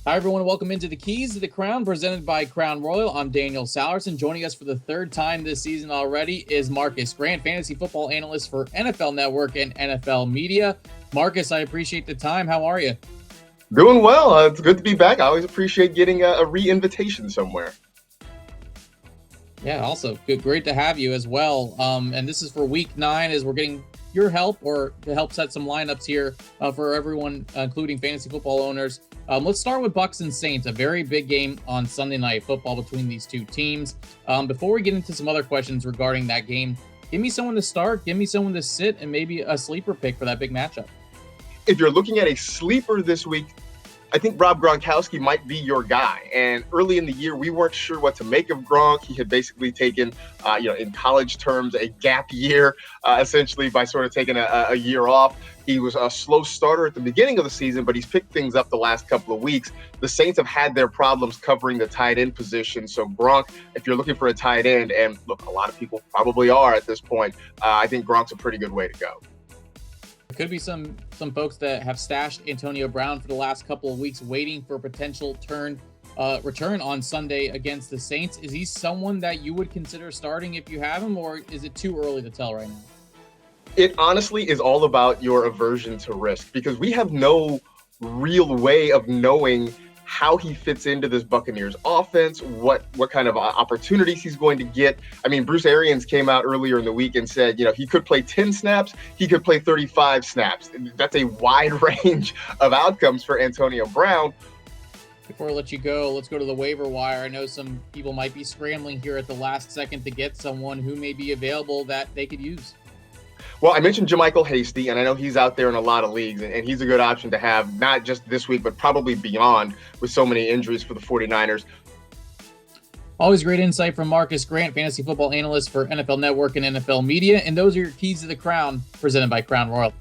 Hi, everyone. Welcome into the Keys to the Crown, presented by Crown Royal. I'm Daniel Sallerson. Joining us for the third time this season already is Marcas Grant, fantasy football analyst for NFL Network and NFL Media. Marcas, I appreciate the time. How are you? Doing well. It's good to be back. I always appreciate getting a re-invitation somewhere. Yeah, also good, great to have you as well. And this is for Week 9, as we're getting your help or to help set some lineups here for everyone, including fantasy football owners. Let's start with Bucs and Saints, a very big game on Sunday Night Football between these two teams. Before we get into some other questions regarding that game, give me someone to start, give me someone to sit, and maybe a sleeper pick for that big matchup. If you're looking at a sleeper this week, I think Rob Gronkowski might be your guy. And early in the year, we weren't sure what to make of Gronk. He had basically taken, in college terms, a gap year, essentially by sort of taking a year off. He was a slow starter at the beginning of the season, but he's picked things up the last couple of weeks. The Saints have had their problems covering the tight end position. So Gronk, if you're looking for a tight end, and look, a lot of people probably are at this point, I think Gronk's a pretty good way to go. Could be some folks that have stashed Antonio Brown for the last couple of weeks, waiting for a potential return on Sunday against the Saints. Is he someone that you would consider starting if you have him, or is it too early to tell right now? It honestly is all about your aversion to risk, because we have no real way of knowing how he fits into this Buccaneers offense, what kind of opportunities he's going to get. I mean, Bruce Arians came out earlier in the week and said, he could play 10 snaps, he could play 35 snaps. That's a wide range of outcomes for Antonio Brown. Before I let you go, let's go to the waiver wire. I know some people might be scrambling here at the last second to get someone who may be available that they could use. Well, I mentioned JaMycal Hasty, and I know he's out there in a lot of leagues, and he's a good option to have, not just this week, but probably beyond, with so many injuries for the 49ers. Always great insight from Marcas Grant, fantasy football analyst for NFL Network and NFL Media. And those are your Keys to the Crown, presented by Crown Royal.